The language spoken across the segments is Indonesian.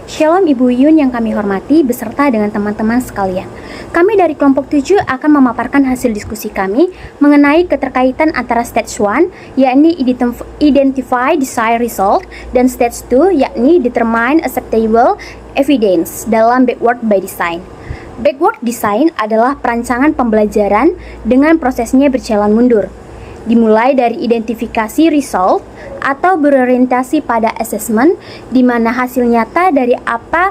Shalom Ibu Yun yang kami hormati beserta dengan teman-teman sekalian. Kami dari kelompok 7 akan memaparkan hasil diskusi kami mengenai keterkaitan antara stage 1 yakni identify desired result dan stage 2 yakni determine acceptable evidence dalam backward by design. Backward design adalah perancangan pembelajaran dengan prosesnya berjalan mundur. Dimulai dari identifikasi result atau berorientasi pada assessment di mana hasil nyata dari apa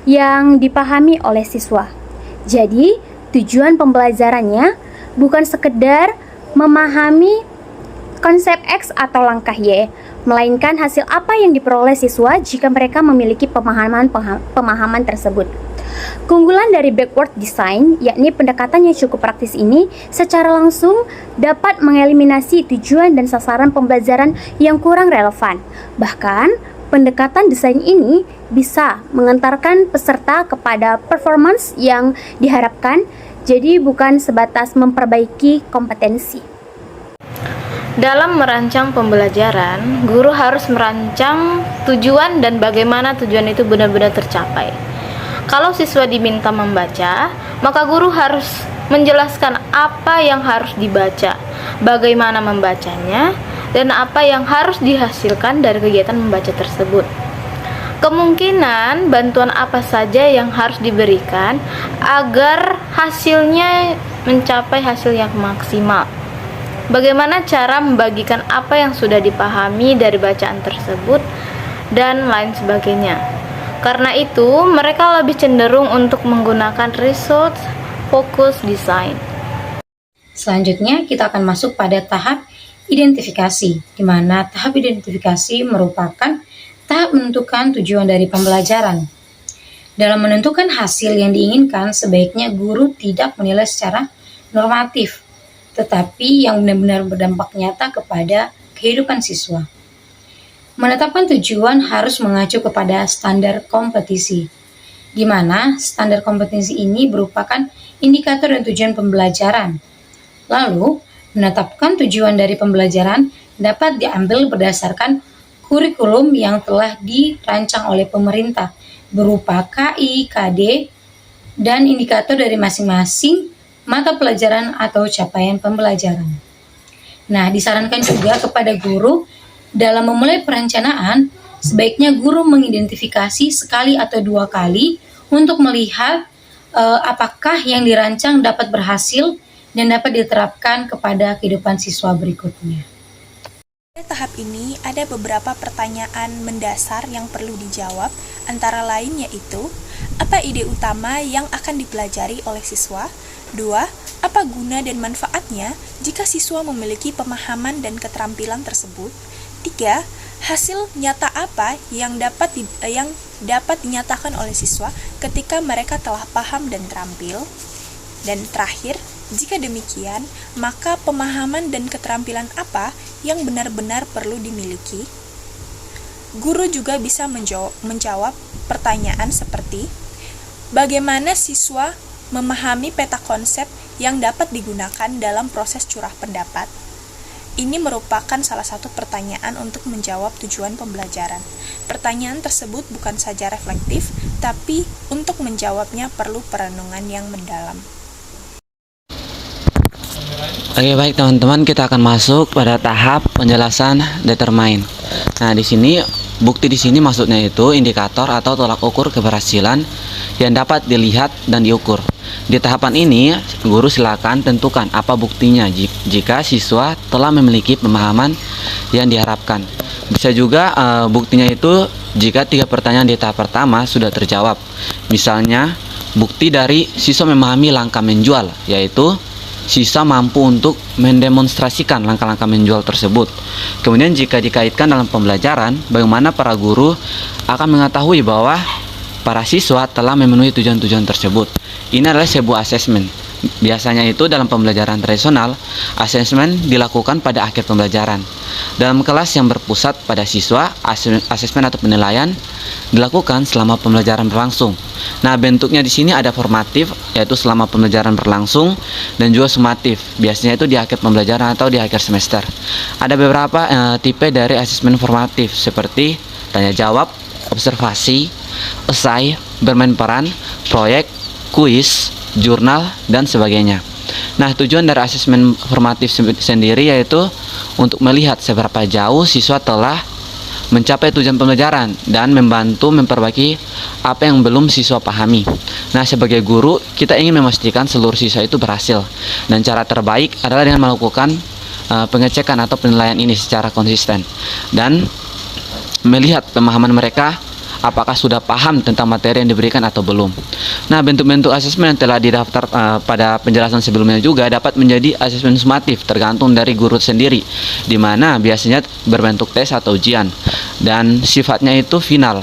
yang dipahami oleh siswa. Jadi, tujuan pembelajarannya bukan sekedar memahami konsep X atau langkah Y, melainkan hasil apa yang diperoleh siswa jika mereka memiliki pemahaman tersebut. Keunggulan dari backward design, yakni pendekatan yang cukup praktis ini, secara langsung dapat mengeliminasi tujuan dan sasaran pembelajaran yang kurang relevan. Bahkan, pendekatan desain ini bisa mengantarkan peserta kepada performance yang diharapkan, jadi bukan sebatas memperbaiki kompetensi. Dalam merancang pembelajaran, guru harus merancang tujuan dan bagaimana tujuan itu benar-benar tercapai. Kalau siswa diminta membaca, maka guru harus menjelaskan apa yang harus dibaca, bagaimana membacanya, dan apa yang harus dihasilkan dari kegiatan membaca tersebut. Kemungkinan bantuan apa saja yang harus diberikan agar hasilnya mencapai hasil yang maksimal. Bagaimana cara membagikan apa yang sudah dipahami dari bacaan tersebut, dan lain sebagainya. Karena itu, mereka lebih cenderung untuk menggunakan result focus design. Selanjutnya, kita akan masuk pada tahap identifikasi, di mana tahap identifikasi merupakan tahap menentukan tujuan dari pembelajaran. Dalam menentukan hasil yang diinginkan, sebaiknya guru tidak menilai secara normatif, tetapi yang benar-benar berdampak nyata kepada kehidupan siswa. Menetapkan tujuan harus mengacu kepada standar kompetisi, di mana standar kompetisi ini merupakan indikator dan tujuan pembelajaran. Lalu, menetapkan tujuan dari pembelajaran dapat diambil berdasarkan kurikulum yang telah dirancang oleh pemerintah berupa KI, KD, dan indikator dari masing-masing mata pelajaran atau capaian pembelajaran. Nah, disarankan juga kepada guru dalam memulai perencanaan, sebaiknya guru mengidentifikasi sekali atau 2 kali untuk melihat apakah yang dirancang dapat berhasil dan dapat diterapkan kepada kehidupan siswa berikutnya. Pada tahap ini ada beberapa pertanyaan mendasar yang perlu dijawab, antara lain yaitu, apa ide utama yang akan dipelajari oleh siswa? 2. Apa guna dan manfaatnya jika siswa memiliki pemahaman dan keterampilan tersebut? 3. Hasil nyata apa yang dapat dinyatakan oleh siswa ketika mereka telah paham dan terampil? Dan terakhir, jika demikian, maka pemahaman dan keterampilan apa yang benar-benar perlu dimiliki? Guru juga bisa menjawab pertanyaan seperti, bagaimana siswa memahami peta konsep yang dapat digunakan dalam proses curah pendapat? Ini merupakan salah satu pertanyaan untuk menjawab tujuan pembelajaran. Pertanyaan tersebut bukan saja reflektif, tapi untuk menjawabnya perlu perenungan yang mendalam. Oke, baik teman-teman, kita akan masuk pada tahap penjelasan determine. Nah, di sini bukti di sini maksudnya itu indikator atau tolak ukur keberhasilan yang dapat dilihat dan diukur. Di tahapan ini, guru silakan tentukan apa buktinya jika siswa telah memiliki pemahaman yang diharapkan. Bisa juga buktinya itu jika 3 pertanyaan di tahap pertama sudah terjawab. Misalnya, bukti dari siswa memahami langkah menjual, yaitu siswa mampu untuk mendemonstrasikan langkah-langkah menjual tersebut. Kemudian jika dikaitkan dalam pembelajaran, bagaimana para guru akan mengetahui bahwa para siswa telah memenuhi tujuan-tujuan tersebut. Ini adalah sebuah asesmen. Biasanya itu dalam pembelajaran tradisional, asesmen dilakukan pada akhir pembelajaran. Dalam kelas yang berpusat pada siswa, asesmen atau penilaian dilakukan selama pembelajaran berlangsung. Nah, bentuknya di sini ada formatif, yaitu selama pembelajaran berlangsung, dan juga sumatif, biasanya itu di akhir pembelajaran atau di akhir semester. Ada beberapa tipe dari asesmen formatif, seperti tanya jawab, observasi, esai, bermain peran, proyek, kuis, jurnal, dan sebagainya. Nah, tujuan dari asesmen formatif sendiri yaitu untuk melihat seberapa jauh siswa telah mencapai tujuan pembelajaran dan membantu memperbaiki apa yang belum siswa pahami. Nah, sebagai guru, kita ingin memastikan seluruh siswa itu berhasil. Dan cara terbaik adalah dengan melakukan pengecekan atau penilaian ini secara konsisten dan melihat pemahaman mereka apakah sudah paham tentang materi yang diberikan atau belum. Nah, bentuk-bentuk asesmen yang telah didaftar pada penjelasan sebelumnya juga dapat menjadi asesmen sumatif tergantung dari guru sendiri, di mana biasanya berbentuk tes atau ujian dan sifatnya itu final.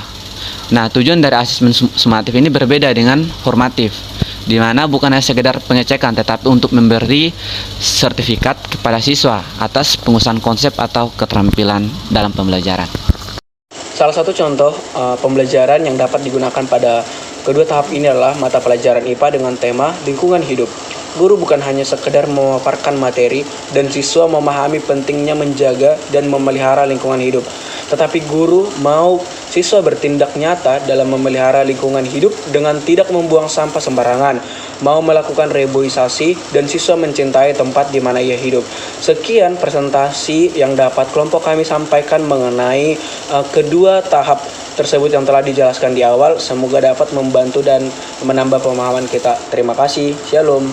Nah, tujuan dari asesmen sumatif ini berbeda dengan formatif, di mana bukan hanya sekedar pengecekan tetapi untuk memberi sertifikat kepada siswa atas pengusahaan konsep atau keterampilan dalam pembelajaran. Salah satu contoh pembelajaran yang dapat digunakan pada kedua tahap ini adalah mata pelajaran IPA dengan tema lingkungan hidup. Guru bukan hanya sekedar memaparkan materi dan siswa memahami pentingnya menjaga dan memelihara lingkungan hidup, tetapi guru mau siswa bertindak nyata dalam memelihara lingkungan hidup dengan tidak membuang sampah sembarangan, mau melakukan reboisasi, dan siswa mencintai tempat di mana ia hidup. Sekian presentasi yang dapat kelompok kami sampaikan mengenai kedua tahap tersebut yang telah dijelaskan di awal. Semoga dapat membantu dan menambah pemahaman kita. Terima kasih. Shalom.